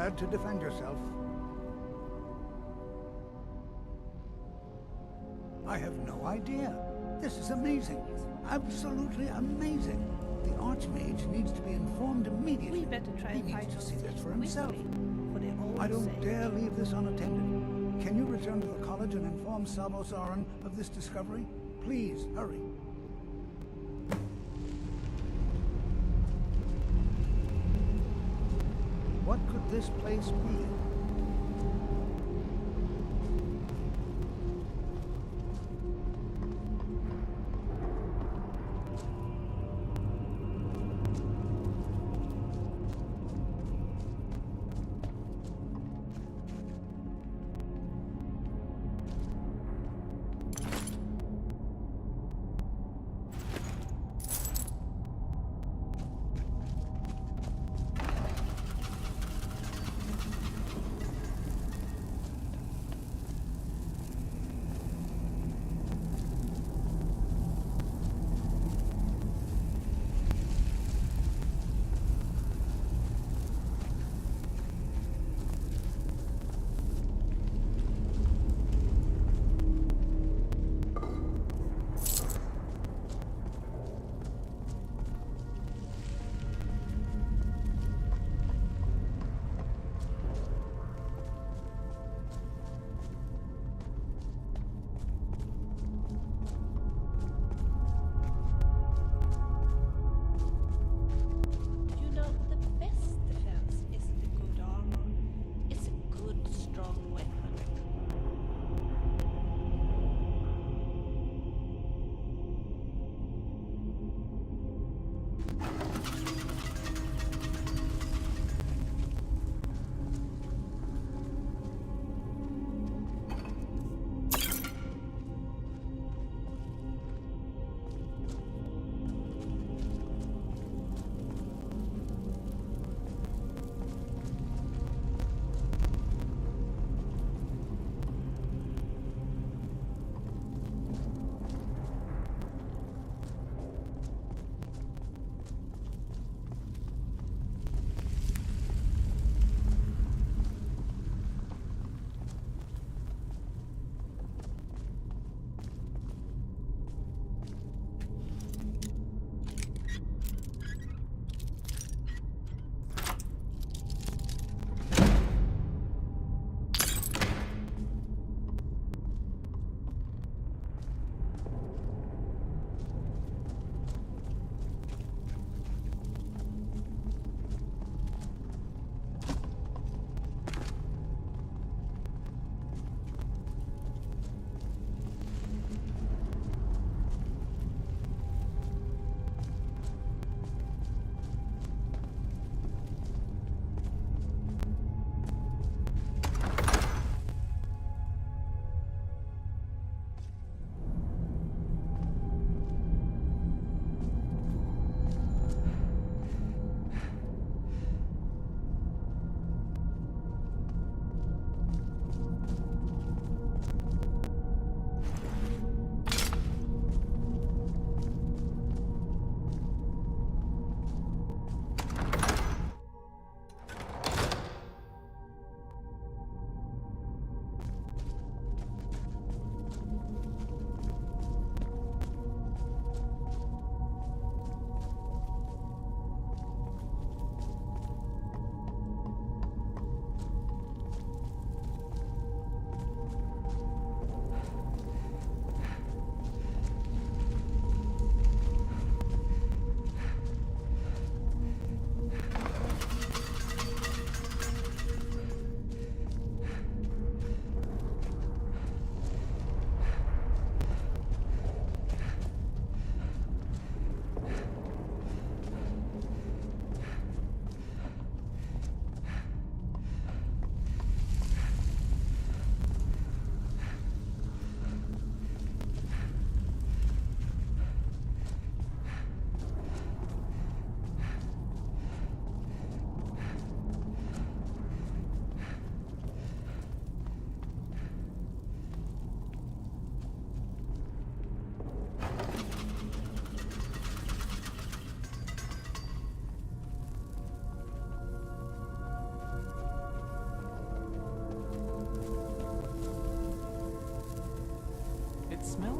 required to defend yourself. I have no idea. This is amazing. Absolutely amazing. The Archmage needs to be informed immediately. We better try He and find needs to see this for justice himself. quickly, for their own I don't sake. dare leave this unattended. Can you return to the college and inform Samos Aran of this discovery? Please, hurry. What could this place be?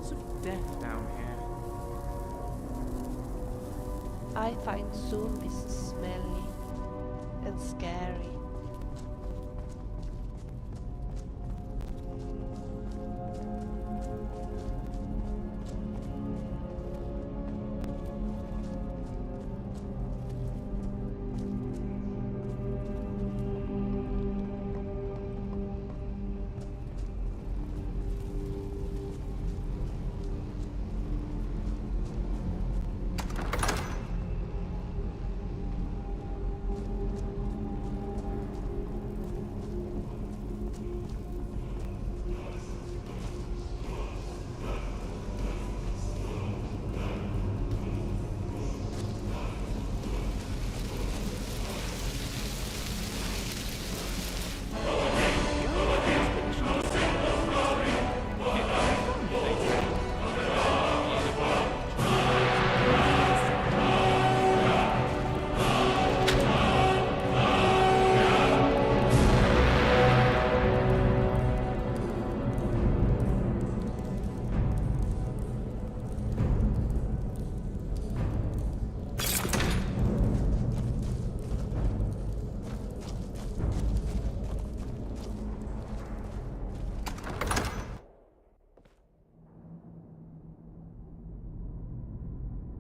smells of death down here. I find zombies smelly and scary.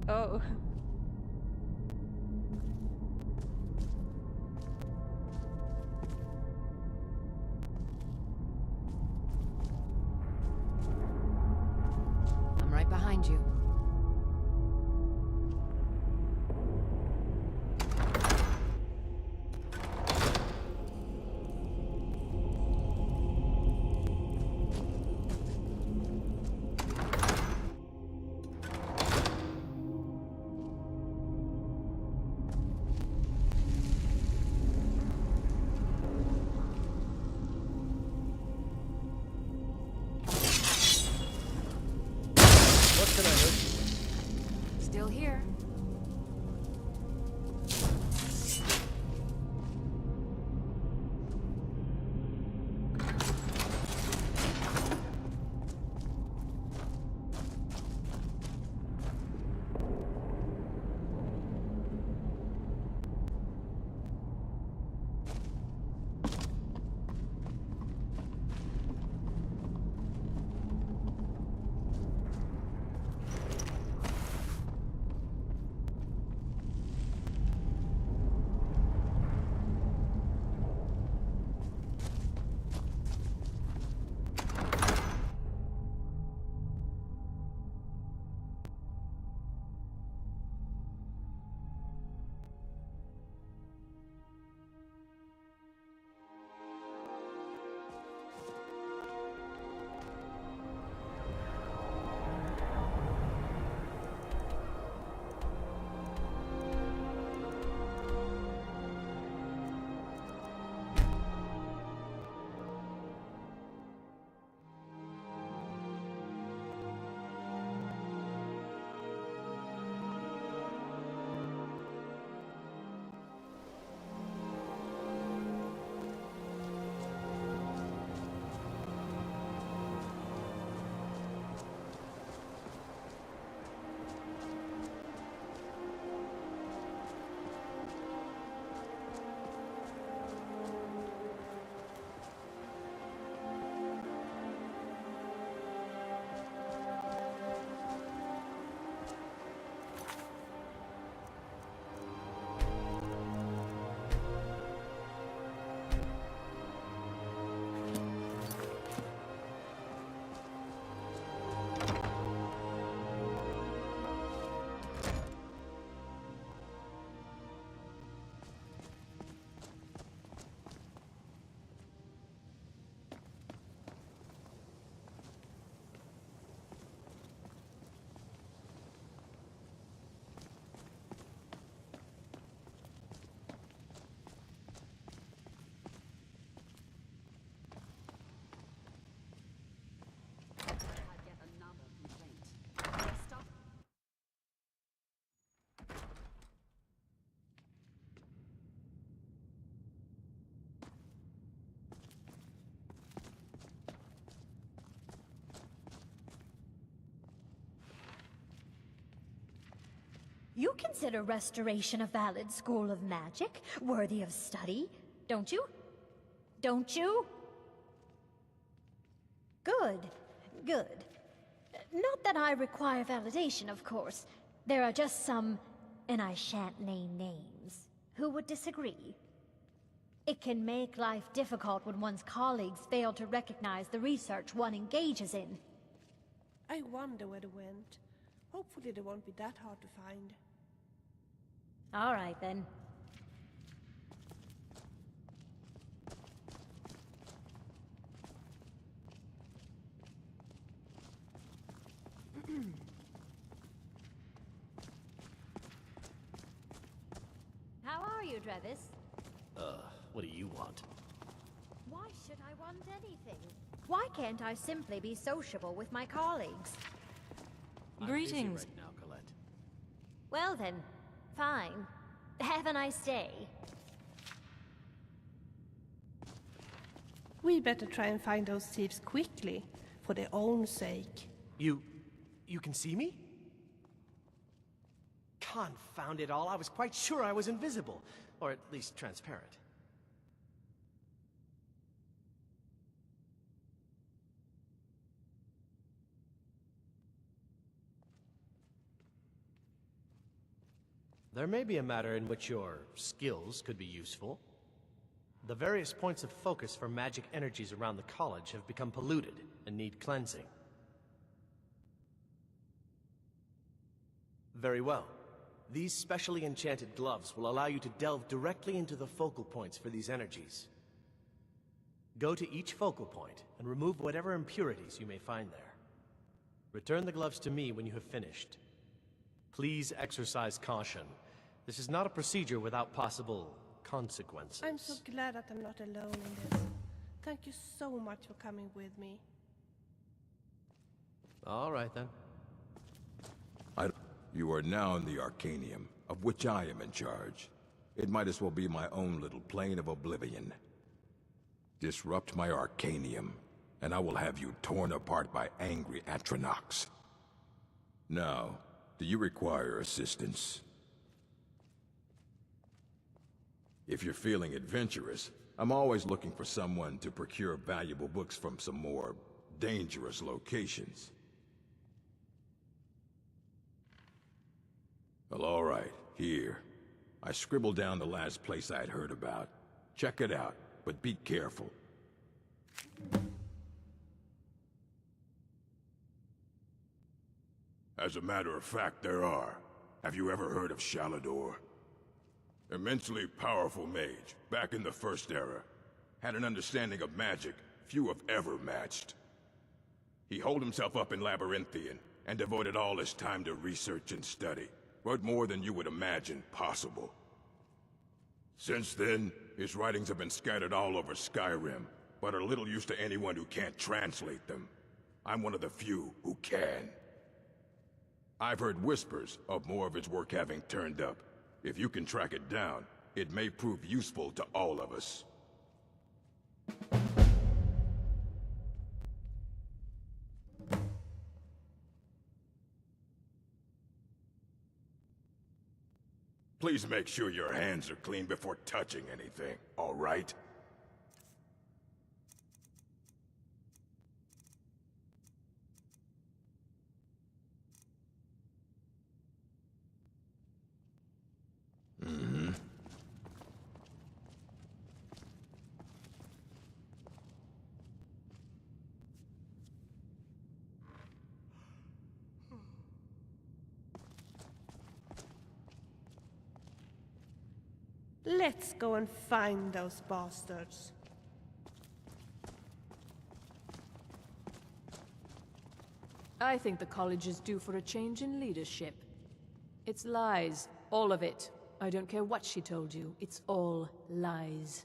Oh. I'm right behind you. Still here. You consider restoration a valid school of magic, worthy of study, don't you? Don't you? Good, good. Not that I require validation, of course. There are just some, and I shan't name names, who would disagree. It can make life difficult when one's colleagues fail to recognize the research one engages in. I wonder where they went. Hopefully they won't be that hard to find. All right, then. How are you, Drevis? What do you want? Why should I want anything? Why can't I simply be sociable with my colleagues? I'm Greetings. busy right now, Colette. Well then, fine. Have a nice day. We better try and find those thieves quickly, for their own sake. You can see me? Confound it all, I was quite sure I was invisible. Or at least transparent. There may be a matter in which your skills could be useful. The various points of focus for magic energies around the college have become polluted and need cleansing. Very well. These specially enchanted gloves will allow you to delve directly into the focal points for these energies. Go to each focal point and remove whatever impurities you may find there. Return the gloves to me when you have finished. Please exercise caution. This is not a procedure without possible consequences. I'm so glad that I'm not alone in this. Thank you so much for coming with me. All right, then. You are now in the Arcanium, of which I am in charge. It might as well be my own little plane of oblivion. Disrupt my Arcanium, and I will have you torn apart by angry Atronachs. Now, do you require assistance? If you're feeling adventurous, I'm always looking for someone to procure valuable books from some more dangerous locations. Well, all right, here. I scribbled down the last place I'd heard about. Check it out, but be careful. As a matter of fact, there are. Have you ever heard of Shalador? Immensely powerful mage, back in the First Era. Had an understanding of magic few have ever matched. He holed himself up in Labyrinthian, and devoted all his time to research and study. Wrote more than you would imagine possible. Since then, his writings have been scattered all over Skyrim, but are little use to anyone who can't translate them. I'm one of the few who can. I've heard whispers of more of his work having turned up. If you can track it down, it may prove useful to all of us. Please make sure your hands are clean before touching anything, all right? Let's go and find those bastards. I think the college is due for a change in leadership. It's lies, all of it. I don't care what she told you, it's all lies.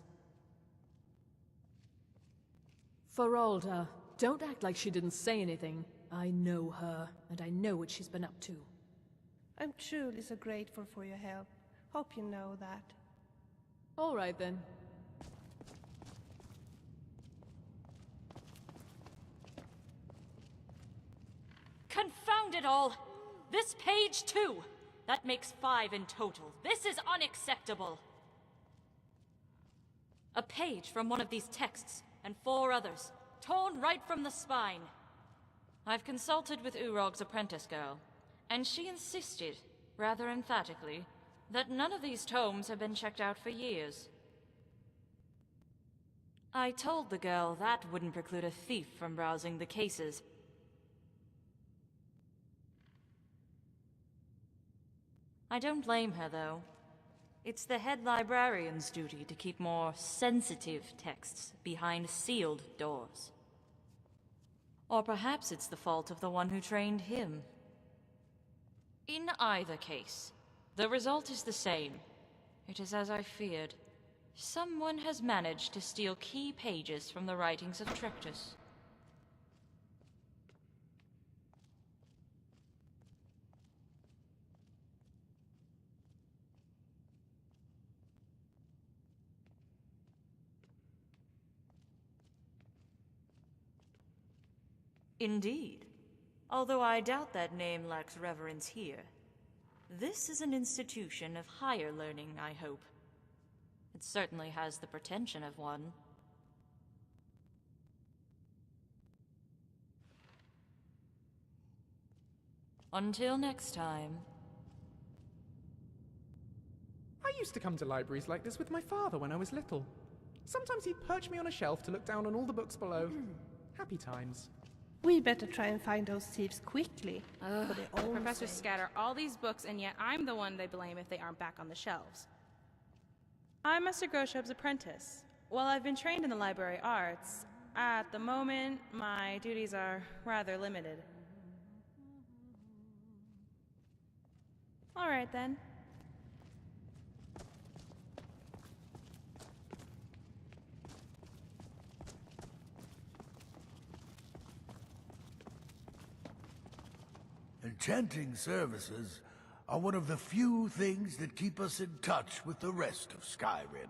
Feralda, don't act like she didn't say anything. I know her, and I know what she's been up to. I'm truly so grateful for your help. Hope you know that. All right then. Confound it all! This page too! That makes 5 in total. This is unacceptable! A page from one of these texts, and 4 others, torn right from the spine. I've consulted with Urog's apprentice girl, and she insisted, rather emphatically, that none of these tomes have been checked out for years. I told the girl that wouldn't preclude a thief from browsing the cases. I don't blame her, though. It's the head librarian's duty to keep more sensitive texts behind sealed doors. Or perhaps it's the fault of the one who trained him. In either case, the result is the same. It is as I feared. Someone has managed to steal key pages from the writings of Trectus. Indeed. Although I doubt that name lacks reverence here. This is an institution of higher learning, I hope. It certainly has the pretension of one. Until next time. I used to come to libraries like this with my father when I was little. Sometimes he'd perch me on a shelf to look down on all the books below. Happy times. We better try and find those thieves quickly. For their own Professors sake. scatter all these books, and yet I'm the one they blame if they aren't back on the shelves. I'm Master Groshub's apprentice. While I've been trained in the library arts, at the moment, my duties are rather limited. All right, then. Enchanting services are one of the few things that keep us in touch with the rest of Skyrim.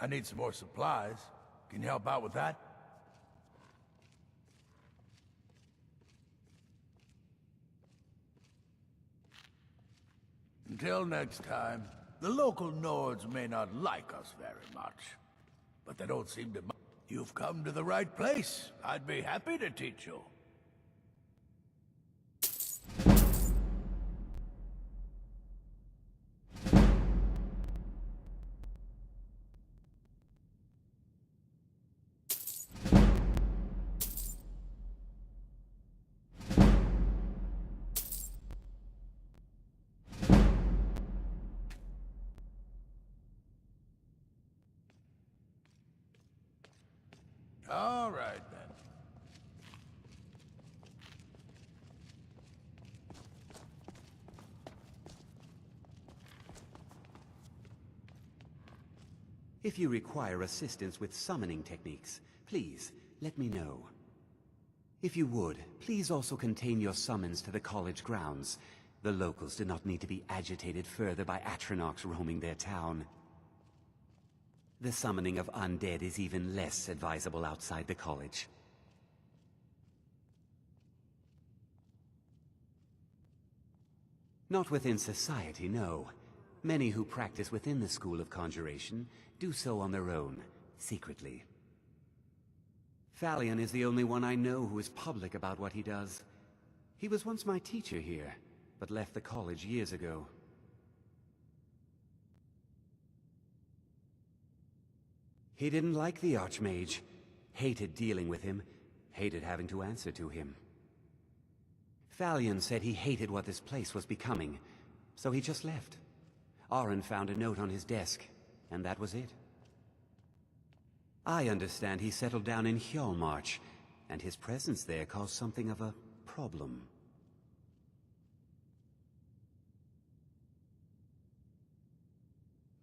I need some more supplies. Can you help out with that? Until next time, the local Nords may not like us very much, but they don't seem to mind. You've come to the right place. I'd be happy to teach you. All right, then. If you require assistance with summoning techniques, please let me know. If you would, please also contain your summons to the college grounds. The locals do not need to be agitated further by Atronachs roaming their town. The summoning of undead is even less advisable outside the college. Not within society, no. Many who practice within the School of Conjuration do so on their own, secretly. Thalion is the only one I know who is public about what he does. He was once my teacher here, but left the college years ago. He didn't like the Archmage, hated dealing with him, hated having to answer to him. Thalion said he hated what this place was becoming, so he just left. Arin found a note on his desk, and that was it. I understand he settled down in Hjalmarch, and his presence there caused something of a problem.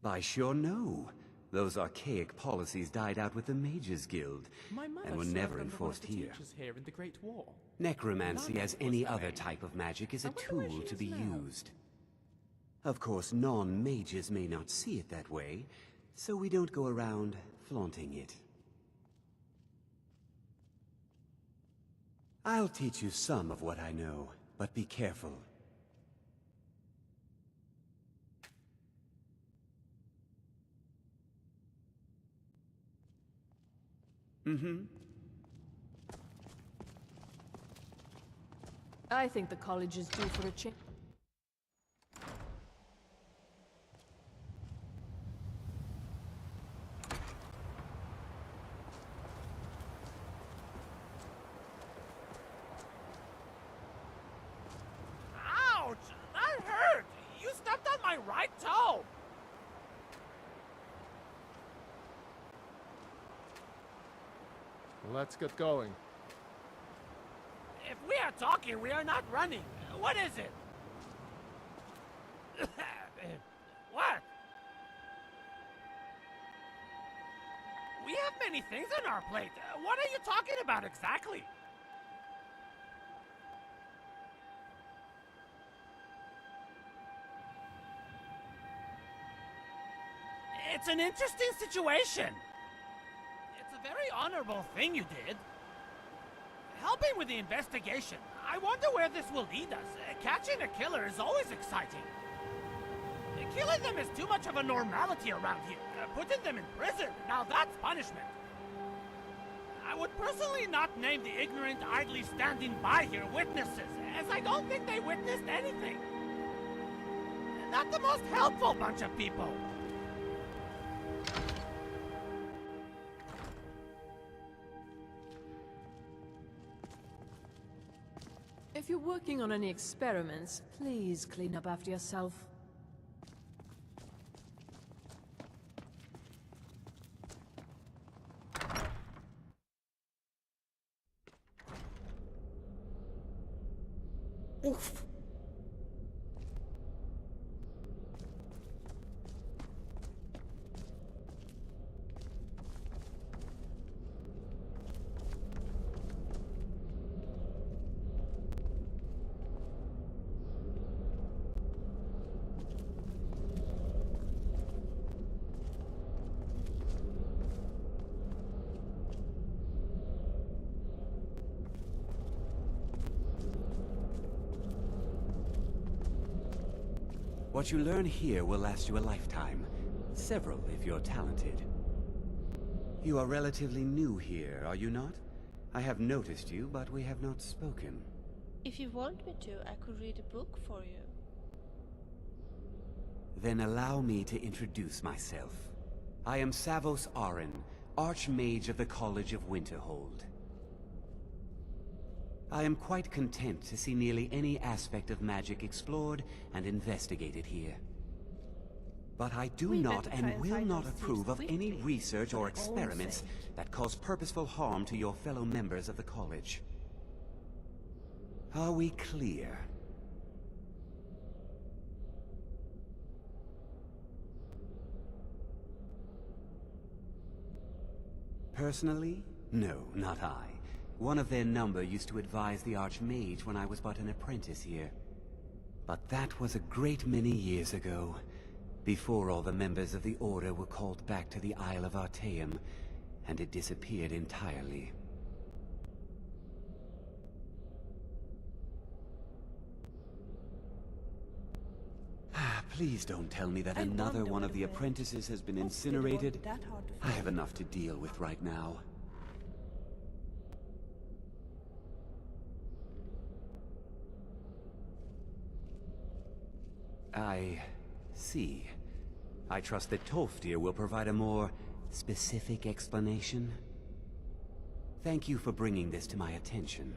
I sure know. Those archaic policies died out with the Mages Guild, and were never enforced here. In the Great War. Necromancy, as any other type of magic, is a tool to be used. Of course, non-mages may not see it that way, so we don't go around flaunting it. I'll teach you some of what I know, but be careful. I think the college is due for a change. Ouch! That hurt! You stepped on my right toe! Let's get going. If we are talking, we are not running. What is it? What? We have many things on our plate. What are you talking about exactly? It's an interesting situation. It's a very honorable thing you did. Helping with the investigation. I wonder where this will lead us. Catching a killer is always exciting. Killing them is too much of a normality around here. Putting them in prison, now that's punishment. I would personally not name the ignorant idly standing by here witnesses, as I don't think they witnessed anything. Not the most helpful bunch of people. If you're working on any experiments, please clean up after yourself. Oof. What you learn here will last you a lifetime. Several, if you're talented. You are relatively new here, are you not? I have noticed you, but we have not spoken. If you want me to, I could read a book for you. Then allow me to introduce myself. I am Savos Arin, Archmage of the College of Winterhold. I am quite content to see nearly any aspect of magic explored and investigated here. But I do not and will not approve of any research or experiments that cause purposeful harm to your fellow members of the college. Are we clear? Personally? No, not I. One of their number used to advise the Archmage when I was but an apprentice here. But that was a great many years ago, before all the members of the Order were called back to the Isle of Artaeum, and it disappeared entirely. Please don't tell me that another one of the apprentices has been incinerated. I have enough to deal with right now. I see. I trust that Tolfdir will provide a more specific explanation. Thank you for bringing this to my attention.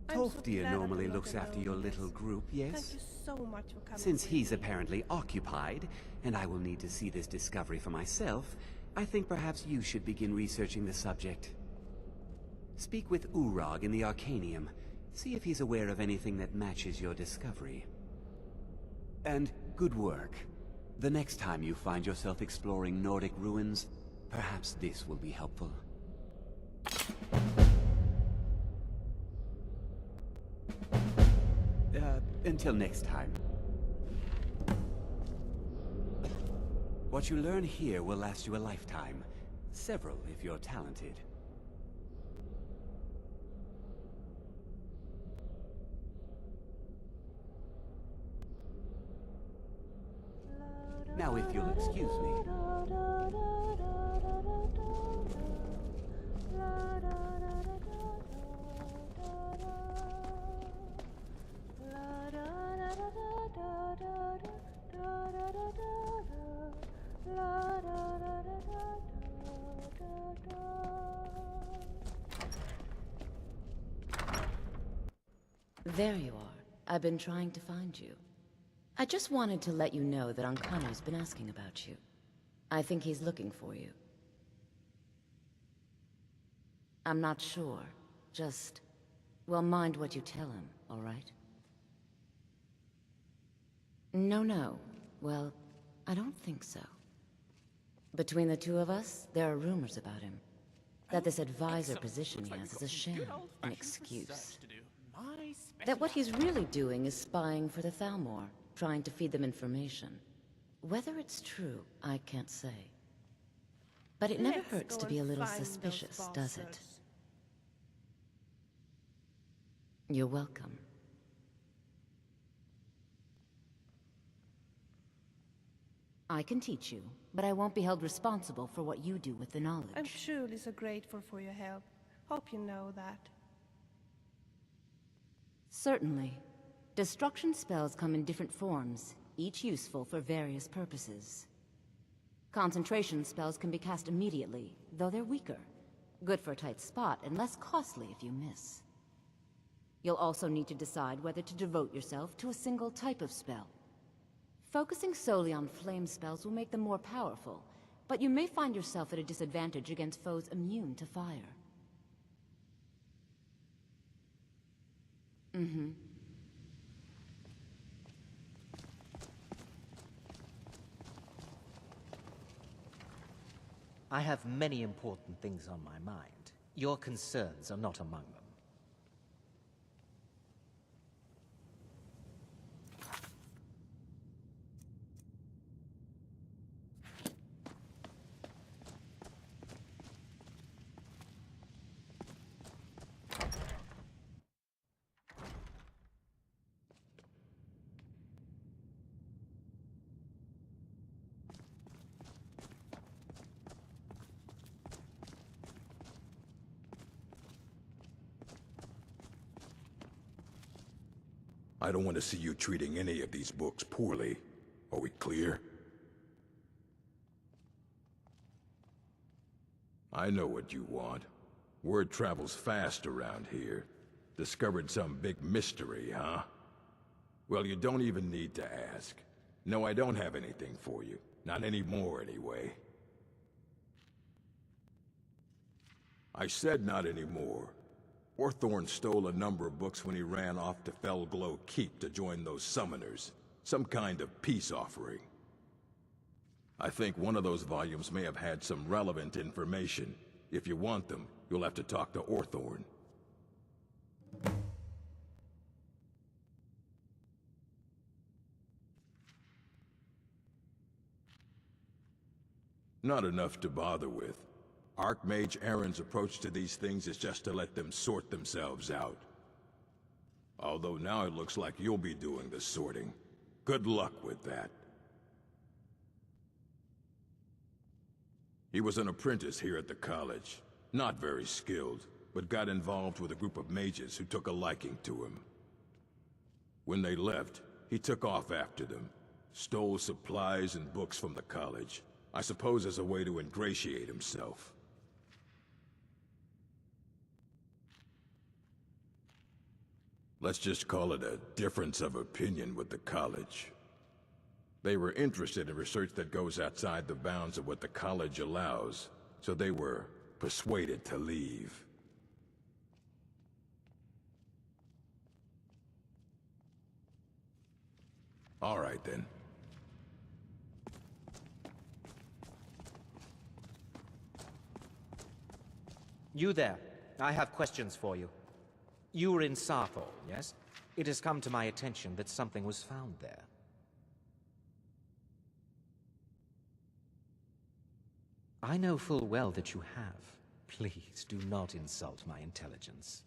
Tolfdir normally looks after your little group, yes? Thank you so much for coming. Since he's apparently occupied, and I will need to see this discovery for myself, I think perhaps you should begin researching the subject. Speak with Urag in the Arcanium. See if he's aware of anything that matches your discovery. And good work. The next time you find yourself exploring Nordic ruins, perhaps this will be helpful. Until next time. What you learn here will last you a lifetime. Several, if you're talented. if you'll excuse me. There you are. I've been trying to find you. I just wanted to let you know that Ankano's been asking about you. I think he's looking for you. I'm not sure. Just... well, mind what you tell him, all right? No. Well, I don't think so. Between the two of us, there are rumors about him. That this advisor position he has is a sham, an excuse. That what he's really doing is spying for the Thalmor, trying to feed them information. Whether it's true, I can't say. But it never hurts to be a little suspicious, does it? You're welcome. I can teach you, but I won't be held responsible for what you do with the knowledge. I'm truly so grateful for your help. Hope you know that. Certainly. Destruction spells come in different forms, each useful for various purposes. Concentration spells can be cast immediately, though they're weaker. Good for a tight spot, and less costly if you miss. You'll also need to decide whether to devote yourself to a single type of spell. Focusing solely on flame spells will make them more powerful, but you may find yourself at a disadvantage against foes immune to fire. I have many important things on my mind. Your concerns are not among them. I don't want to see you treating any of these books poorly. Are we clear? I know what you want. Word travels fast around here. Discovered some big mystery, huh? Well, you don't even need to ask. No, I don't have anything for you. Not anymore, anyway. I said not anymore. Orthorn stole a number of books when he ran off to Felglow Keep to join those summoners. Some kind of peace offering. I think one of those volumes may have had some relevant information. If you want them, you'll have to talk to Orthorn. Not enough to bother with. Archmage Aaron's approach to these things is just to let them sort themselves out. Although now it looks like you'll be doing the sorting. Good luck with that. He was an apprentice here at the college. Not very skilled, but got involved with a group of mages who took a liking to him. When they left, he took off after them. Stole supplies and books from the college. I suppose as a way to ingratiate himself. Let's just call it a difference of opinion with the college. They were interested in research that goes outside the bounds of what the college allows, so they were persuaded to leave. All right, then. You there. I have questions for you. You were in Sappho, yes? It has come to my attention that something was found there. I know full well that you have. Please do not insult my intelligence.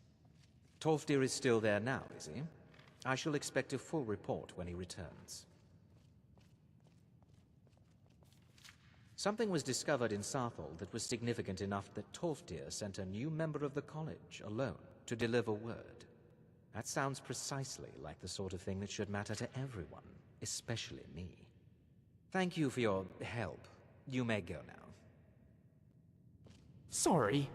Tolfdir is still there now, is he? I shall expect a full report when he returns. Something was discovered in Sarthal that was significant enough that Tolfdir sent a new member of the college alone to deliver word. That sounds precisely like the sort of thing that should matter to everyone, especially me. Thank you for your help. You may go now. Sorry,